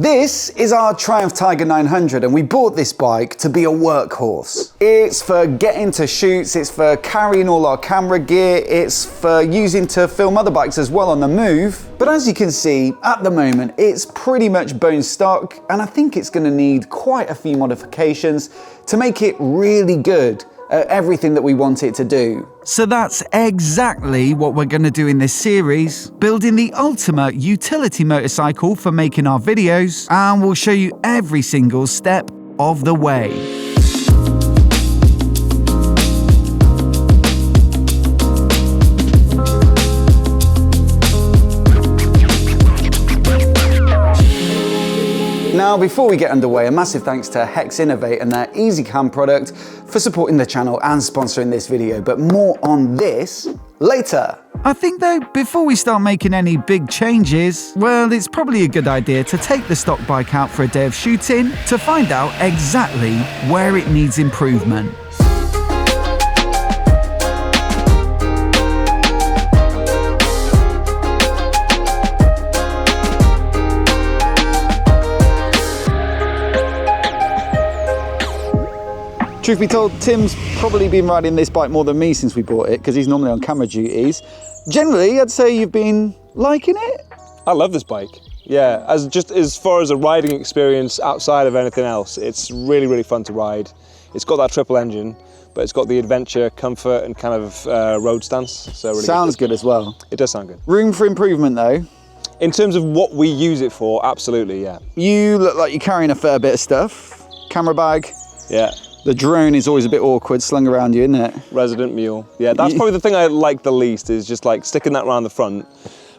This is our Triumph Tiger 900 and we bought this bike to be a workhorse. It's for getting to shoots, it's for carrying all our camera gear, it's for using to film other bikes as well on the move. But as you can see, at the moment, it's pretty much bone stock and I think it's going to need quite a few modifications to make it really good at everything that we want it to do. So that's exactly what we're going to do in this series, building the ultimate utility motorcycle for making our videos, and we'll show you every single step of the way. Now, before we get underway, a massive thanks to HEX INNOVATE and their ezCAN product for supporting the channel and sponsoring this video, but more on this later. I think though, before we start making any big changes, well, it's probably a good idea to take the stock bike out for a day of shooting to find out exactly where it needs improvement. Truth be told, Tim's probably been riding this bike more than me since we bought it, because he's normally on camera duties. Generally, I'd say you've been liking it? I love this bike. Yeah, as far as a riding experience outside of anything else, it's really, really fun to ride. It's got that triple engine, but it's got the adventure, comfort, and kind of road stance. So really sounds good as well. It does sound good. Room for improvement though? In terms of what we use it for, absolutely, yeah. You look like you're carrying a fair bit of stuff. Camera bag. Yeah. The drone is always a bit awkward slung around you, isn't it? Resident mule. Yeah, that's probably the thing I like the least, is just like sticking that around the front.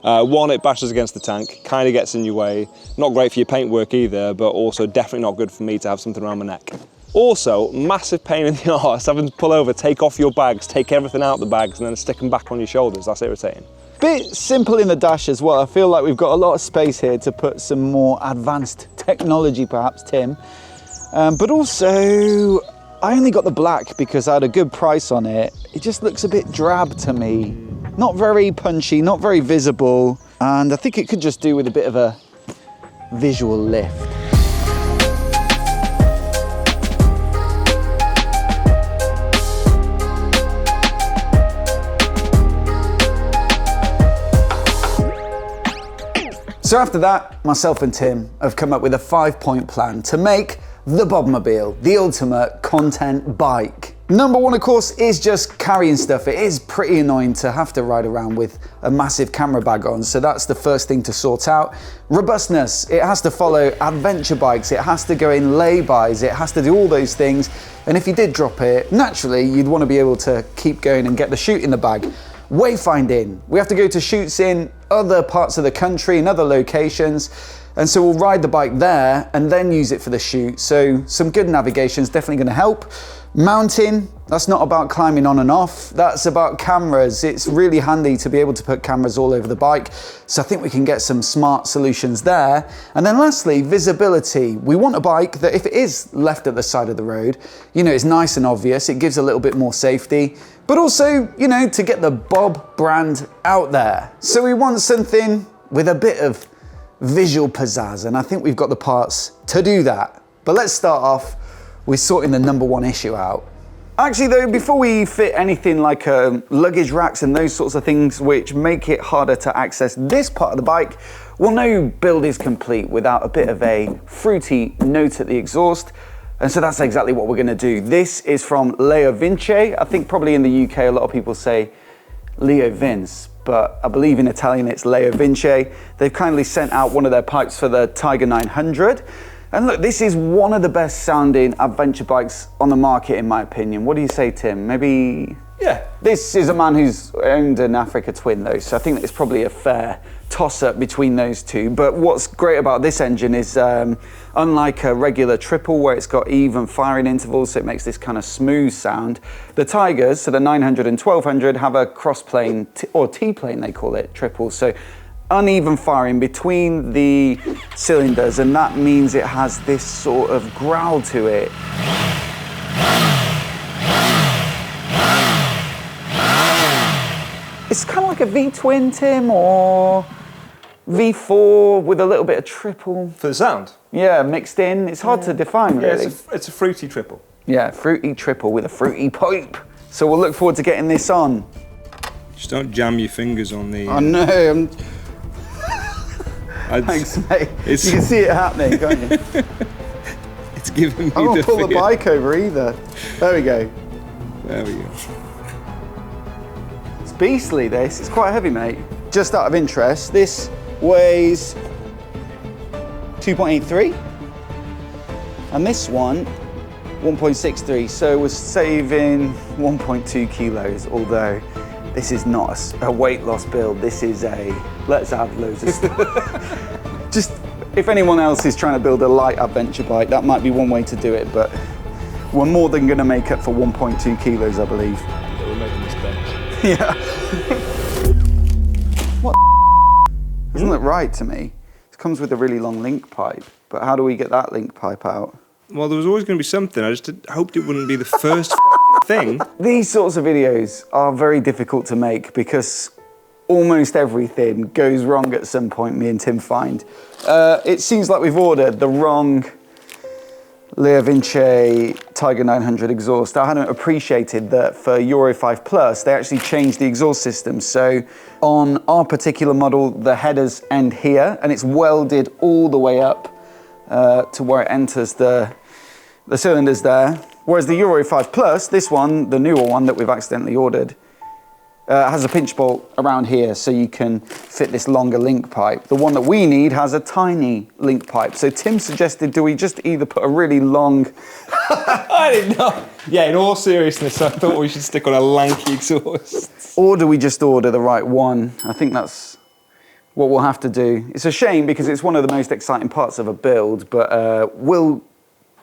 One, it bashes against the tank, kind of gets in your way. Not great for your paintwork either, but also definitely not good for me to have something around my neck. Also, massive pain in the arse having to pull over, take off your bags, take everything out the bags, and then stick them back on your shoulders. That's irritating. Bit simple in the dash as well. I feel like we've got a lot of space here to put some more advanced technology, perhaps, Tim. But also, I only got the black because I had a good price on it. It just looks a bit drab to me. Not very punchy, not very visible. And I think it could just do with a bit of a visual lift. So after that, myself and Tim have come up with a 5-point plan to make the Bobmobile, the ultimate content bike. Number one, of course, is just carrying stuff. It is pretty annoying to have to ride around with a massive camera bag on, so that's the first thing to sort out. Robustness, it has to follow adventure bikes, it has to go in lay-bys, it has to do all those things, and if you did drop it, naturally, you'd want to be able to keep going and get the chute in the bag. Wayfinding, we have to go to shoots in other parts of the country, in other locations, and so we'll ride the bike there and then use it for the shoot. So some good navigation is definitely going to help. Mounting, that's not about climbing on and off, that's about cameras. It's really handy to be able to put cameras all over the bike. So I think we can get some smart solutions there. And then lastly, visibility. We want a bike that if it is left at the side of the road, you know, it's nice and obvious. It gives a little bit more safety, but also, you know, to get the Bob brand out there. So we want something with a bit of visual pizzazz, and I think we've got the parts to do that. But let's start off with sorting the number one issue out. Actually though, before we fit anything like luggage racks and those sorts of things which make it harder to access this part of the bike, well, no build is complete without a bit of a fruity note at the exhaust. And so that's exactly what we're going to do. This is from Leo Vince. I think probably in the UK a lot of people say Leo Vince, but I believe in Italian it's Leo Vince. They've kindly sent out one of their pipes for the Tiger 900. And look, this is one of the best sounding adventure bikes on the market in my opinion. What do you say, Tim? Maybe? Yeah. This is a man who's owned an Africa Twin though, so I think it's probably a fair toss-up between those two. But what's great about this engine is unlike a regular triple where it's got even firing intervals, so it makes this kind of smooth sound, the Tigers, so the 900 and 1200, have a cross-plane, or T-plane they call it, triple. So uneven firing between the cylinders, and that means it has this sort of growl to it. It's kind of like a V-twin, Tim, or V4 with a little bit of triple. For the sound? Yeah, mixed in. It's hard to define, really. Yeah, it's a fruity triple. Yeah, fruity triple with a fruity pipe. So we'll look forward to getting this on. Just don't jam your fingers on the... Oh no, Thanks, mate. You can see it happening, can't you? It's giving me I won't pull the bike over either. There we go. There we go. It's beastly, this. It's quite heavy, mate. Just out of interest, this weighs 2.83, and this one 1.63, so we're saving 1.2 kilos, although this is not a weight loss build, this is a let's add loads of stuff. Just, if anyone else is trying to build a light adventure bike, that might be one way to do it, but we're more than going to make up for 1.2 kilos, I believe. Yeah, we're making this bench. Yeah. What doesn't look right to me. It comes with a really long link pipe, but how do we get that link pipe out? Well, there was always going to be something. I just hoped it wouldn't be the first thing. These sorts of videos are very difficult to make because almost everything goes wrong at some point, me and Tim find. It seems like we've ordered the wrong Lea Vinci Tiger 900 exhaust. I hadn't appreciated that for Euro 5 Plus, they actually changed the exhaust system. So on our particular model, the headers end here and it's welded all the way up to where it enters the cylinders there. Whereas the Euro 5 Plus, this one, the newer one that we've accidentally ordered, has a pinch bolt around here so you can fit this longer link pipe. The one that we need has a tiny link pipe. So Tim suggested, do we just either put a really long... I didn't know. Yeah, in all seriousness, I thought we should stick on a lanky exhaust. Or do we just order the right one? I think that's what we'll have to do. It's a shame because it's one of the most exciting parts of a build, but we'll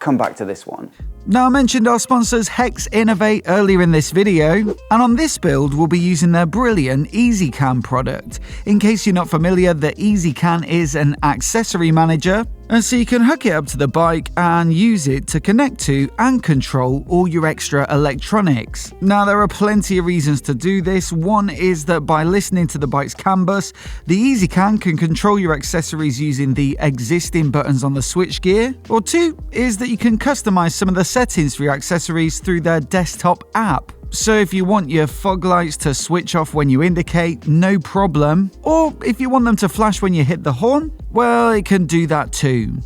come back to this one. Now, I mentioned our sponsors HEX Innovate earlier in this video, and on this build we'll be using their brilliant ezCAN product. In case you're not familiar, the ezCAN is an accessory manager, and so you can hook it up to the bike and use it to connect to and control all your extra electronics. Now, there are plenty of reasons to do this. One is that by listening to the bike's CAN bus, the ezCAN can control your accessories using the existing buttons on the switchgear. Or two is that you can customize some of the settings for your accessories through their desktop app. So if you want your fog lights to switch off when you indicate, no problem. Or if you want them to flash when you hit the horn, well, it can do that too.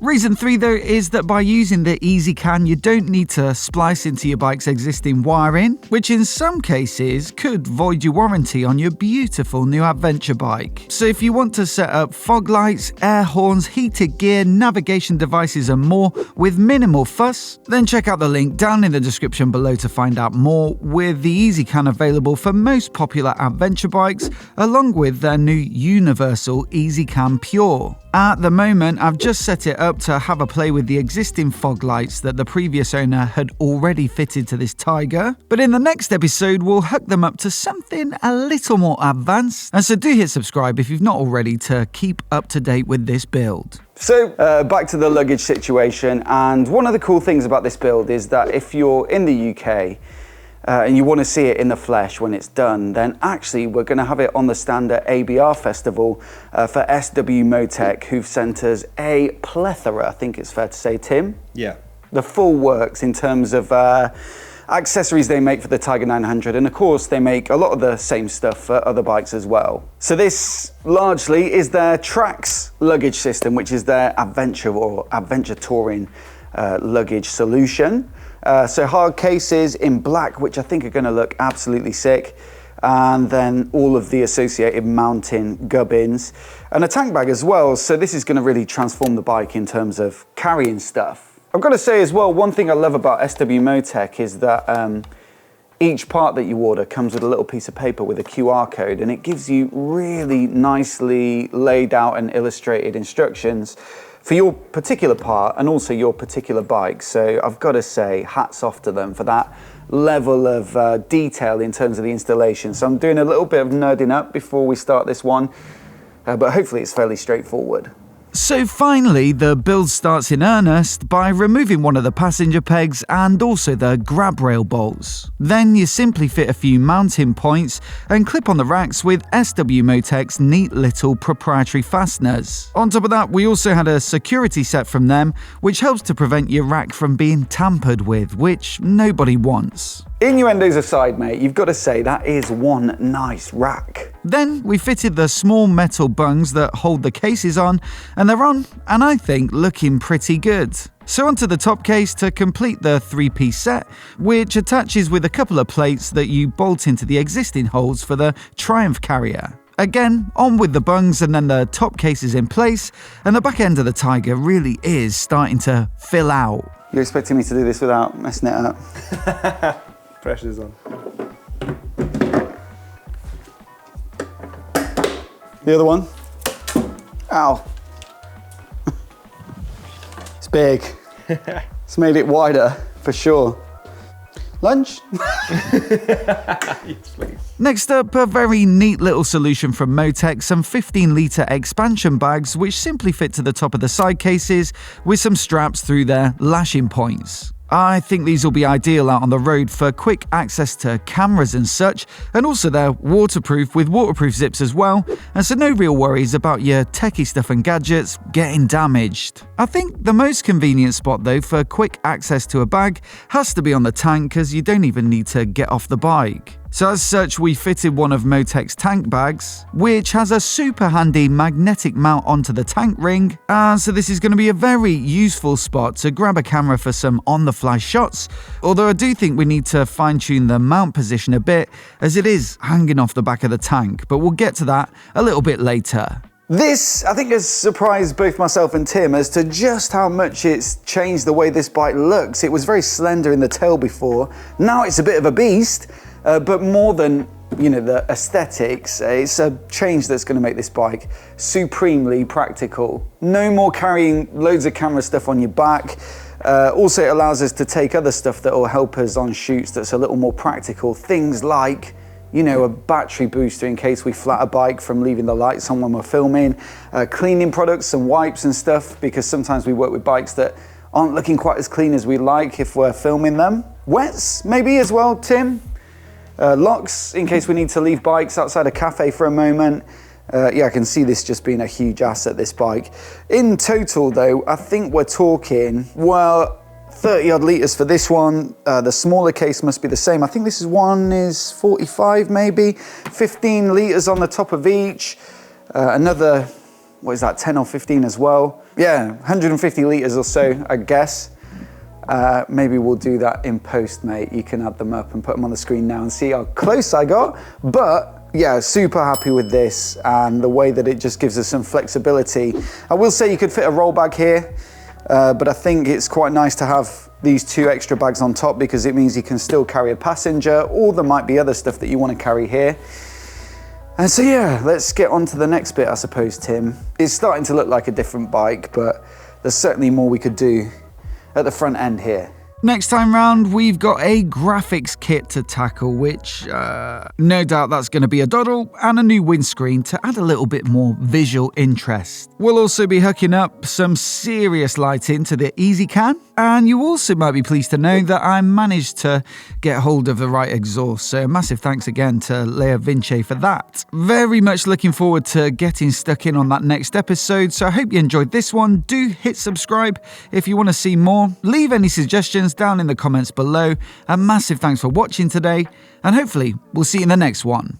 Reason 3 though is that by using the ezCAN you don't need to splice into your bike's existing wiring, which in some cases could void your warranty on your beautiful new adventure bike. So if you want to set up fog lights, air horns, heated gear, navigation devices and more with minimal fuss, then check out the link down in the description below to find out more, with the ezCAN available for most popular adventure bikes along with their new universal ezCAN Pure. At the moment, I've just set it up to have a play with the existing fog lights that the previous owner had already fitted to this Tiger, but in the next episode we'll hook them up to something a little more advanced, and so do hit subscribe if you've not already to keep up to date with this build. So back to the luggage situation, and one of the cool things about this build is that if you're in the UK and you want to see it in the flesh when it's done, then actually we're going to have it on the stand at ABR Festival for SW-Motech, who've sent us a plethora, I think it's fair to say, Tim? Yeah. The full works in terms of accessories they make for the Tiger 900, and of course they make a lot of the same stuff for other bikes as well. So this largely is their Trax luggage system, which is their adventure or adventure touring luggage solution. So hard cases in black, which I think are going to look absolutely sick, and then all of the associated mounting gubbins and a tank bag as well. So this is going to really transform the bike in terms of carrying stuff. I've got to say as well, one thing I love about SW-Motech is that each part that you order comes with a little piece of paper with a QR code, and it gives you really nicely laid out and illustrated instructions for your particular part and also your particular bike. So I've got to say, hats off to them for that level of detail in terms of the installation. So I'm doing a little bit of nerding up before we start this one, but hopefully it's fairly straightforward. So finally, the build starts in earnest by removing one of the passenger pegs and also the grab rail bolts. Then you simply fit a few mounting points and clip on the racks with SW-Motech's neat little proprietary fasteners. On top of that, we also had a security set from them, which helps to prevent your rack from being tampered with, which nobody wants. Innuendos aside, mate, you've got to say that is one nice rack. Then we fitted the small metal bungs that hold the cases on, and they're on, and I think looking pretty good. So onto the top case to complete the 3-piece set, which attaches with a couple of plates that you bolt into the existing holes for the Triumph carrier. Again, on with the bungs and then the top case is in place, and the back end of the Tiger really is starting to fill out. You're expecting me to do this without messing it up? Pressure's on. The other one. Ow. It's big. It's made it wider, for sure. Lunch? Yes, please. Next up, a very neat little solution from Motec, some 15-litre expansion bags which simply fit to the top of the side cases with some straps through their lashing points. I think these will be ideal out on the road for quick access to cameras and such, and also they're waterproof with waterproof zips as well, and so no real worries about your techie stuff and gadgets getting damaged. I think the most convenient spot though for quick access to a bag has to be on the tank, as you don't even need to get off the bike. So as such, we fitted one of Motec's tank bags, which has a super handy magnetic mount onto the tank ring, and so this is going to be a very useful spot to grab a camera for some on-the-fly shots, although I do think we need to fine-tune the mount position a bit, as it is hanging off the back of the tank, but we'll get to that a little bit later. This, I think, has surprised both myself and Tim as to just how much it's changed the way this bike looks. It was very slender in the tail before, now it's a bit of a beast. But more than, the aesthetics, it's a change that's going to make this bike supremely practical. No more carrying loads of camera stuff on your back. Also, it allows us to take other stuff that will help us on shoots that's a little more practical. Things like, a battery booster in case we flat a bike from leaving the lights on when we're filming. Cleaning products and wipes and stuff, because sometimes we work with bikes that aren't looking quite as clean as we like if we're filming them. Wets, maybe as well, Tim? Locks, in case we need to leave bikes outside a cafe for a moment. Yeah, I can see this just being a huge asset, this bike. In total, though, I think we're talking, 30 odd litres for this one. The smaller case must be the same. I think this one is 45 maybe. 15 litres on the top of each. Another, 10 or 15 as well. Yeah, 150 litres or so, I guess. Maybe we'll do that in post, mate. You can add them up and put them on the screen now and see how close I got. But yeah, super happy with this and the way that it just gives us some flexibility. I will say you could fit a roll bag here, but I think it's quite nice to have these 2 extra bags on top, because it means you can still carry a passenger, or there might be other stuff that you want to carry here. And so yeah, let's get on to the next bit, I suppose, Tim. It's starting to look like a different bike, but there's certainly more we could do at the front end here. Next time round, we've got a graphics kit to tackle, which no doubt that's going to be a doddle, and a new windscreen to add a little bit more visual interest. We'll also be hooking up some serious lighting to the ezCAN, and you also might be pleased to know that I managed to get hold of the right exhaust, so massive thanks again to Lea Vinci for that. Very much looking forward to getting stuck in on that next episode, so I hope you enjoyed this one. Do hit subscribe if you want to see more. Leave any suggestions down in the comments below, and massive thanks for watching today, and hopefully we'll see you in the next one.